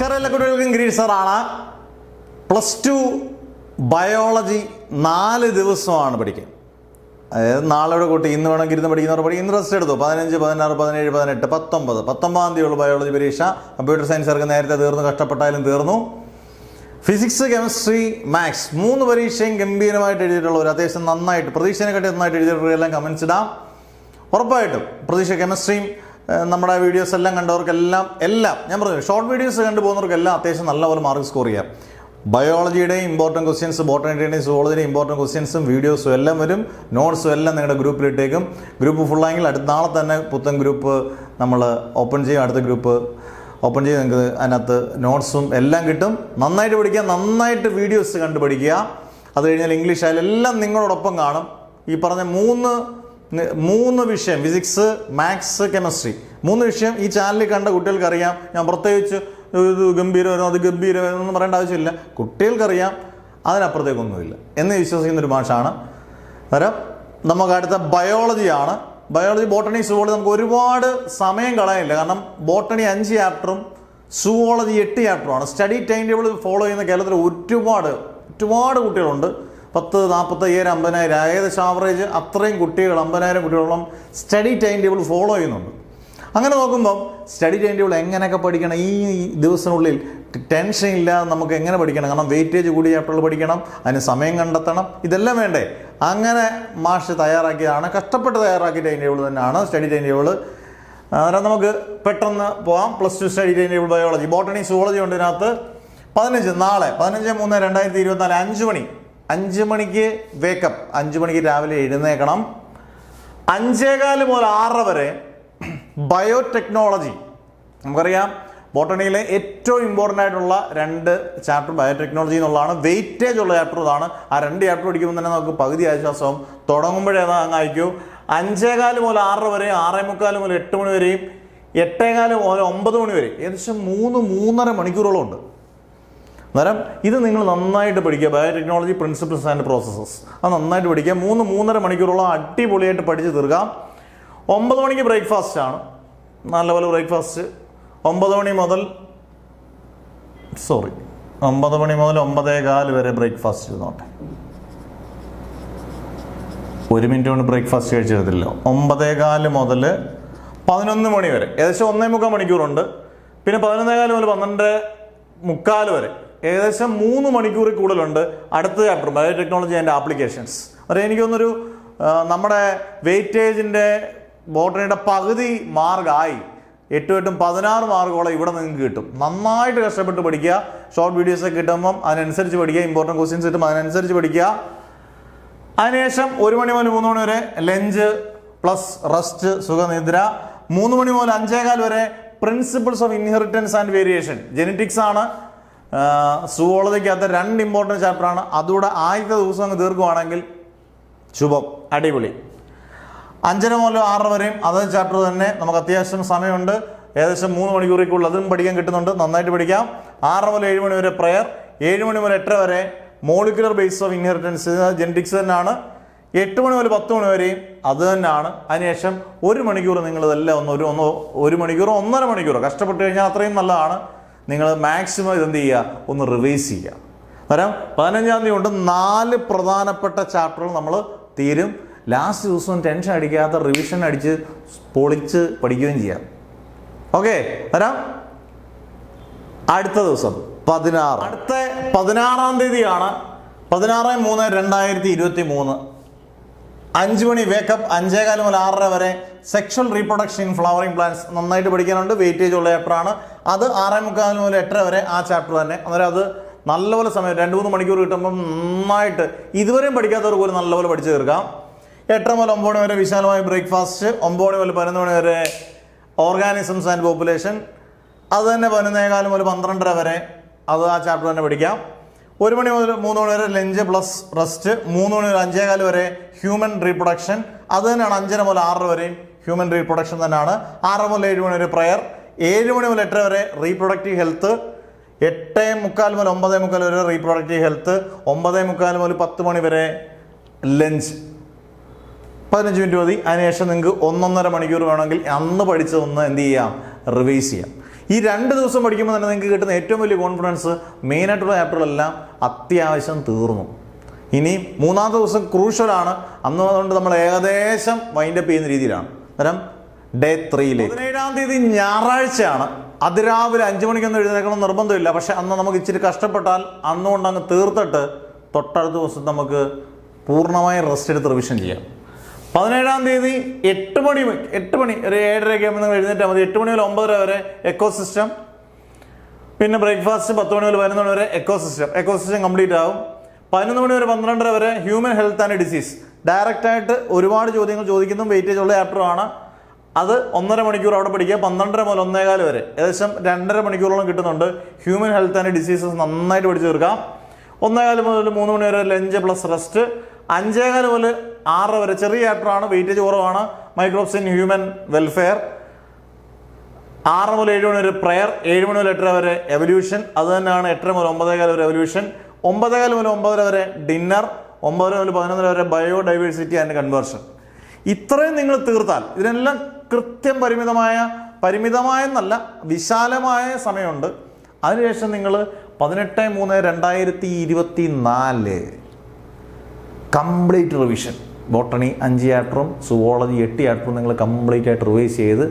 നമസ്കാരം എല്ലാ കുട്ടികൾക്കും ഗിരീഷ് സാറാണ്. +2 ബയോളജി 4 ദിവസമാണ് പഠിക്കുക. അതായത് നാളെ കൂട്ടി ഇന്ന് വേണമെങ്കിൽ ഇരുന്ന് പഠിക്കുന്നവർ പഠിക്കും. ഇന്ന് റെസ്റ്റ് എടുത്തു. 15, 16, 17, 18, 19 തീയതി ബയോളജി പരീക്ഷ. കമ്പ്യൂട്ടർ സയൻസ് ഇറങ്ങി നേരത്തെ തീർന്നു, കഷ്ടപ്പെട്ടാലും തീർന്നു. ഫിസിക്സ്, കെമിസ്ട്രി, മാത്സ് 3 പരീക്ഷയും ഗംഭീരമായിട്ട് എഴുതിയിട്ടുള്ളവർ, അത്യാവശ്യം നന്നായിട്ട് പ്രതീക്ഷനെക്കാട്ടി നന്നായിട്ട് എഴുതിയിട്ടുള്ളവരെല്ലാം കമൻസ് ഇടാം. ഉറപ്പായിട്ടും പ്രതീക്ഷ കെമിസ്ട്രിയും നമ്മുടെ വീഡിയോസ് എല്ലാം കണ്ടവർക്കെല്ലാം ഞാൻ പറഞ്ഞു ഷോർട്ട് വീഡിയോസ് കണ്ടു പോകുന്നവർക്കെല്ലാം അത്യാവശ്യം നല്ലപോലെ മാർക്ക് സ്കോർ ചെയ്യാം. ബയോളജിയുടെയും ഇമ്പോർട്ടൻറ്റ് ക്വസ്റ്റ്യൻസ്, ബോട്ടണിയുടെയും സുവോളജിയുടെയും ഇമ്പോർട്ടൻറ്റ് ക്വസ്റ്റ്യൻസും വീഡിയോസും എല്ലാം വരും. നോട്ട്സും എല്ലാം നിങ്ങളുടെ ഗ്രൂപ്പിലിട്ടേക്കും. ഗ്രൂപ്പ് ഫുള്ളായെങ്കിൽ നാളെ തന്നെ പുത്തൻ ഗ്രൂപ്പ് നമ്മൾ ഓപ്പൺ ചെയ്യും. അടുത്ത ഗ്രൂപ്പ് ഓപ്പൺ ചെയ്ത് നിങ്ങൾക്ക് അതിനകത്ത് നോട്ട്സും എല്ലാം കിട്ടും. നന്നായിട്ട് പഠിക്കുക, നന്നായിട്ട് വീഡിയോസ് കണ്ടു പഠിക്കുക. അത് കഴിഞ്ഞാൽ ഇംഗ്ലീഷ് ആയാലും എല്ലാം നിങ്ങളോടൊപ്പം കാണും. ഈ പറഞ്ഞ മൂന്ന് വിഷയം, ഫിസിക്സ്, മാത്സ്, കെമിസ്ട്രി 3 വിഷയം ഈ ചാനലിൽ കണ്ട കുട്ടികൾക്കറിയാം. ഞാൻ പ്രത്യേകിച്ച് ഇത് ഗംഭീരമായിരുന്നു അത് ഗംഭീരമായിരുന്നു പറയേണ്ട ആവശ്യമില്ല. കുട്ടികൾക്കറിയാം, അതിനപ്പുറത്തേക്കൊന്നുമില്ല എന്ന് വിശ്വസിക്കുന്നൊരു ഭാഷയാണ്. അന്നേരം നമുക്ക് അടുത്ത ബയോളജിയാണ്. ബയോളജി, ബോട്ടണി, സുവോളജി നമുക്ക് ഒരുപാട് സമയം കളയാനില്ല. കാരണം ബോട്ടണി 5 ചാപ്റ്ററും സുവോളജി 8 ചാപ്റ്ററുമാണ്. സ്റ്റഡി ടൈം ടേബിൾ ഫോളോ ചെയ്യുന്ന കേരളത്തിൽ ഒരുപാട് കുട്ടികളുണ്ട്. 10, 45, 50,000 ഏകദേശം ആവറേജ് അത്രയും കുട്ടികൾ, 50,000 കുട്ടികളോളം സ്റ്റഡി ടൈം ടേബിൾ ഫോളോ ചെയ്യുന്നുണ്ട്. അങ്ങനെ നോക്കുമ്പം സ്റ്റഡി ടൈം ടേബിൾ എങ്ങനെയൊക്കെ പഠിക്കണം, ഈ ദിവസത്തിനുള്ളിൽ ടെൻഷൻ ഇല്ലാതെ നമുക്ക് എങ്ങനെ പഠിക്കണം? കാരണം വെയിറ്റേജ് കൂടിയ ചാപ്റ്ററുകൾ പഠിക്കണം, അതിന് സമയം കണ്ടെത്തണം, ഇതെല്ലാം വേണ്ടേ? അങ്ങനെ മാഷ് തയ്യാറാക്കിയതാണ്, കഷ്ടപ്പെട്ട് തയ്യാറാക്കിയ ടൈം ടേബിൾ തന്നെയാണ് സ്റ്റഡി ടൈം ടേബിൾ. അന്നേരം നമുക്ക് പെട്ടെന്ന് പോകാം. +2 study time table biology, botany, zoology ഉണ്ട് ഇതിനകത്ത്. 15 നാളെ 15/3/2024 5 മണിക്ക് വേക്കപ്പ്. 5 മണിക്ക് രാവിലെ എഴുന്നേക്കണം. 5:15 മുതൽ 6 വരെ ബയോടെക്നോളജി. നമുക്കറിയാം ബോട്ടണിയിലെ ഏറ്റവും ഇമ്പോർട്ടൻ്റ് ആയിട്ടുള്ള 2 ചാപ്റ്റർ ബയോടെക്നോളജി എന്നുള്ളതാണ്. വെയിറ്റേജ് ഉള്ള ചാപ്റ്റർ ഇതാണ്. ആ 2 ചാപ്റ്റർ പഠിക്കുമ്പോൾ തന്നെ നമുക്ക് പകുതി ആശ്വാസവും. തുടങ്ങുമ്പോഴേ അങ്ങ് അയക്കൂ. 5:15 മുതൽ 6 വരെ, 6:45 മുതൽ 8 മണി വരെയും, 8:15 മുതൽ 9 മണി വരെ, ഏകദേശം 3-3.5 മണിക്കൂറോളം ഉണ്ട്. അന്നേരം ഇത് നിങ്ങൾ നന്നായിട്ട് പഠിക്കുക. ബയോടെക്നോളജി പ്രിൻസിപ്പിൾസ് ആൻഡ് പ്രോസസ്സസ് അത് നന്നായിട്ട് പഠിക്കുക. 3-3.5 മണിക്കൂറോളം അടിപൊളിയായിട്ട് പഠിച്ച് തീർക്കാം. 9 മണിക്ക് ബ്രേക്ക്ഫാസ്റ്റ് ആണ്. നല്ലപോലെ ബ്രേക്ക്ഫാസ്റ്റ്. 9 മണി മുതൽ 9:15 വരെ ബ്രേക്ക്ഫാസ്റ്റ് ഇരുന്നോട്ടെ. 1 മിനിറ്റ് കൊണ്ട് ബ്രേക്ക്ഫാസ്റ്റ് കഴിച്ചിരുന്നില്ല. 9:15 മുതൽ 11 മണി വരെ, ഏകദേശം 1.25 മണിക്കൂറുണ്ട്. പിന്നെ 11:15 മുതൽ 12:45 വരെ, ഏകദേശം 3 മണിക്കൂറിൽ കൂടുതലുണ്ട്. അടുത്ത ചാപ്റ്റർ ബയോടെക്നോളജി ആൻഡ് ആപ്ലിക്കേഷൻസ്. അതായത് എനിക്ക് തോന്നുന്നൊരു നമ്മുടെ വെയിറ്റേജിൻ്റെ ബോട്ടണിയുടെ പകുതി മാർക്കായി. 8 16 മാർക്കോളം ഇവിടെ നിങ്ങൾക്ക് കിട്ടും. നന്നായിട്ട് കഷ്ടപ്പെട്ട് പഠിക്കുക. ഷോർട്ട് വീഡിയോസൊക്കെ കിട്ടുമ്പം അതിനനുസരിച്ച് പഠിക്കുക. ഇമ്പോർട്ടൻറ്റ് ക്വസ്റ്റ്യൻസ് കിട്ടുമ്പോൾ അതിനനുസരിച്ച് പഠിക്കുക. അതിനുശേഷം 1 മണി മുതൽ 3 മണി വരെ ലഞ്ച് പ്ലസ് റെസ്റ്റ്, സുഖനിദ്ര. 3 മണി മുതൽ 5:15 വരെ principles of inheritance and variation, genetics ആണ്. സുവോളജിക്കകത്ത് 2 ഇമ്പോർട്ടൻറ്റ് ചാപ്റ്ററാണ്. അതുകൂടെ ആദ്യത്തെ ദിവസം അങ്ങ് തീർക്കുവാണെങ്കിൽ ശുഭം, അടിപൊളി. 5:30 മുതൽ 6 വരെയും അതേ ചാപ്റ്റർ തന്നെ. നമുക്ക് അത്യാവശ്യം സമയമുണ്ട്. ഏകദേശം 3 മണിക്കൂറിൽ അതും പഠിക്കാൻ കിട്ടുന്നുണ്ട്. നന്നായിട്ട് പഠിക്കാം. 6 മുതൽ 7 മണി വരെ പ്രയർ. 7 മണി മുതൽ 8 വരെ molecular base of inheritance, genetics തന്നെയാണ്. 8 മണി മുതൽ 10 മണി വരെയും അത് തന്നെയാണ്. അതിനുശേഷം 1 മണിക്കൂർ നിങ്ങളിതെല്ലാം 1 മണിക്കൂറോ 1.5 മണിക്കൂറോ കഷ്ടപ്പെട്ട് കഴിഞ്ഞാൽ അത്രയും നല്ലതാണ്. നിങ്ങൾ മാക്സിമം ഇതെന്ത് ചെയ്യുക, ഒന്ന് റിവൈസ് ചെയ്യുക. അന്നേരം 15-ാം തീയതി കൊണ്ട് 4 പ്രധാനപ്പെട്ട ചാപ്റ്ററുകൾ നമ്മൾ തീരും. ലാസ്റ്റ് ദിവസം ടെൻഷൻ അടിക്കാത്ത റിവിഷൻ അടിച്ച് പൊളിച്ച് പഠിക്കുകയും ചെയ്യാം. ഓക്കെ. അന്നേരം അടുത്ത ദിവസം 16, അടുത്ത 16-ാം തീയതിയാണ്. 16/3/2023 5 മണി വേക്കപ്പ്. 5:15 മുതൽ 6:30 വരെ sexual reproduction in flowering plants നന്നായിട്ട് പഠിക്കാനുണ്ട്. വെയിറ്റേജ് ഉള്ള ചാപ്റ്ററാണ് അത്. 6:45 മുതൽ 8:30 വരെ ആ ചാപ്റ്റർ തന്നെ. അന്നേരം അത് നല്ലപോലെ സമയം 2-3 മണിക്കൂർ കിട്ടുമ്പം നന്നായിട്ട് ഇതുവരെയും പഠിക്കാത്തവർ പോലും നല്ലപോലെ പഠിച്ചു തീർക്കാം. 8 മുതൽ 9 വരെ വിശാലമായ ബ്രേക്ക്ഫാസ്റ്റ്. 9 മുതൽ 11 മണി വരെ ഓർഗാനിസംസ് ആൻഡ് പോപ്പുലേഷൻ. അത് തന്നെ 11:15 മുതൽ 12:30 വരെ അത് ആ ചാപ്റ്റർ തന്നെ പഠിക്കാം. 1 മണി മുതൽ 3 മണി വരെ ലഞ്ച് പ്ലസ് റെസ്റ്റ്. 3 മണി മുതൽ 5:15 വരെ ഹ്യൂമൻ റീപ്രൊഡക്ഷൻ. അത് തന്നെയാണ്. 5:30 മുതൽ 6 വരെയും ഹ്യൂമൻ റീപ്രൊഡക്ഷൻ തന്നെയാണ്. 6 മുതൽ 7 മണി വരെ പ്രയർ. 7 മണി മുതൽ 8 വരെ റീപ്രൊഡക്റ്റീവ് ഹെൽത്ത്. 8:45 മുതൽ 9:45 വരെ റീപ്രൊഡക്റ്റീവ് ഹെൽത്ത്. 9:45 മുതൽ 10 മണി വരെ ലഞ്ച്. 15 മിനിറ്റ് മതി. അതിനുശേഷം നിങ്ങൾക്ക് 1.5 മണിക്കൂർ വേണമെങ്കിൽ അന്ന് പഠിച്ചതൊന്ന് എന്ത് ചെയ്യാം, റിവൈസ് ചെയ്യാം. ഈ 2 ദിവസം പഠിക്കുമ്പോൾ തന്നെ നിങ്ങൾക്ക് കിട്ടുന്ന ഏറ്റവും വലിയ കോൺഫിഡൻസ് മെയിനായിട്ടുള്ള ചാപ്റ്ററുകളെല്ലാം അത്യാവശ്യം തീർന്നു. ഇനി 3-ാമത്തെ ദിവസം ക്രൂഷ്യലാണ്. അന്ന് അതുകൊണ്ട് നമ്മൾ ഏകദേശം വൈൻഡപ്പ് ചെയ്യുന്ന രീതിയിലാണ്. അന്നേരം ഡേ 3ലേക്ക് 17-ാം തീയതി ഞായറാഴ്ചയാണ്. അതിരാവിലെ 5 മണിക്കൊന്നും എഴുന്നേക്കണം നിർബന്ധമില്ല. പക്ഷെ അന്ന് നമുക്ക് ഇച്ചിരി കഷ്ടപ്പെട്ടാൽ അന്നുകൊണ്ട് അങ്ങ് തീർത്തിട്ട് തൊട്ടടുത്ത ദിവസം നമുക്ക് പൂർണ്ണമായും റെസ്റ്റ് എടുത്ത് റിവിഷൻ ചെയ്യാം. 17-ാം തീയതി 8 മണി ഒരു 7:30 ആകുമ്പോൾ നിങ്ങൾ എഴുന്നേറ്റാൽ മതി. 8 മണി മുതൽ 9:30 വരെ എക്കോ സിസ്റ്റം, പിന്നെ ബ്രേക്ക്ഫാസ്റ്റ് 10 മണി മുതൽ 11 മണി വരെ എക്കോ സിസ്റ്റം കംപ്ലീറ്റ് ആകും. 11 മണി വരെ 12:30 വരെ ഹ്യൂമൻ ഹെൽത്ത് ആൻഡ് ഡിസീസ്. ഡയറക്റ്റായിട്ട് ഒരുപാട് ചോദ്യങ്ങൾ ചോദിക്കുന്നതും വെയിറ്റേജ് ഉള്ള ചാപ്റ്ററാണ്. അത് 1.5 മണിക്കൂർ അവിടെ പഠിക്കുക. 12:30 മുതൽ 1:15 വരെ ഏകദേശം 2.5 മണിക്കൂറോളം കിട്ടുന്നുണ്ട്. ഹ്യൂമൻ ഹെൽത്ത് ആൻഡ് ഡിസീസസ് നന്നായിട്ട് പഠിച്ചു തീർക്കാം. 1:15 മുതൽ 3 മണി വരെ ലഞ്ച് പ്ലസ് റെസ്റ്റ്. 5:15 മുതൽ 6 വരെ ചെറിയ ചാപ്റ്ററാണ്, വെയിറ്റേജ് കുറവാണ്, മൈക്രോബ്സ് ഇൻ ഹ്യൂമൻ വെൽഫെയർ. 6 മുതൽ 7 മണി വരെ പ്രയർ. 7 മണി മുതൽ 8:30 വരെ എവല്യൂഷൻ. അത് തന്നെയാണ് 8:30 മുതൽ 9:15 വരെ എവല്യൂഷൻ. 9:15 മുതൽ 9:30 വരെ ഡിന്നർ. 9 മുതൽ 11 വരെ ബയോഡൈവേഴ്സിറ്റി ആൻഡ് കൺവേർഷൻ. ഇത്രയും നിങ്ങൾ തീർത്താൽ ഇതിനെല്ലാം കൃത്യം പരിമിതമായെന്നല്ല വിശാലമായ സമയമുണ്ട്. അതിനുശേഷം നിങ്ങൾ 18/3/2024 കംപ്ലീറ്റ് റിവിഷൻ. ബോട്ടണി 5 ചാപ്റ്ററും സുവോളജി 8 ചാപ്റ്ററും നിങ്ങൾ കംപ്ലീറ്റ് ആയിട്ട് റിവൈസ് ചെയ്ത്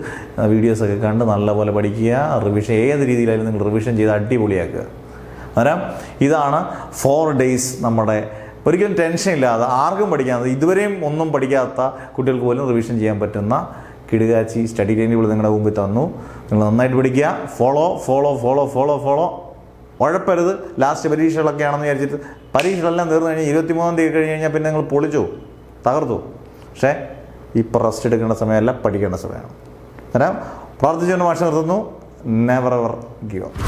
വീഡിയോസൊക്കെ കണ്ട് നല്ലപോലെ പഠിക്കുക. റിവിഷൻ ഏത് രീതിയിലായാലും നിങ്ങൾ റിവിഷൻ ചെയ്ത് അടിപൊളിയാക്കുക. അന്നേരം ഇതാണ് 4 days നമ്മുടെ ഒരിക്കലും ടെൻഷൻ ഇല്ലാതെ ആർക്കും പഠിക്കാതെ ഇതുവരെയും ഒന്നും പഠിക്കാത്ത കുട്ടികൾക്ക് പോലും റിവിഷൻ ചെയ്യാൻ പറ്റുന്ന കിടുകാച്ചി സ്റ്റഡി ടൈം ടേബിൾ നിങ്ങളുടെ മുമ്പിൽ തന്നു. നിങ്ങൾ നന്നായിട്ട് പഠിക്കുക. ഫോളോ. ഉഴപ്പരുത്. ലാസ്റ്റ് പരീക്ഷകളൊക്കെ ആണെന്ന് വിചാരിച്ചിട്ട് പരീക്ഷകളെല്ലാം തീർന്നു കഴിഞ്ഞാൽ 23-ാം തീയതി കഴിഞ്ഞ് കഴിഞ്ഞാൽ പിന്നെ നിങ്ങൾ പൊളിച്ചു തകർത്തു. പക്ഷേ ഇപ്പോൾ റെസ്റ്റ് എടുക്കേണ്ട സമയമല്ല, പഠിക്കേണ്ട സമയമാണ്. അന്നേരം പ്രാർത്ഥിച്ചുകൊണ്ട് മാഷ് നിർത്തുന്നു. Never ever give up.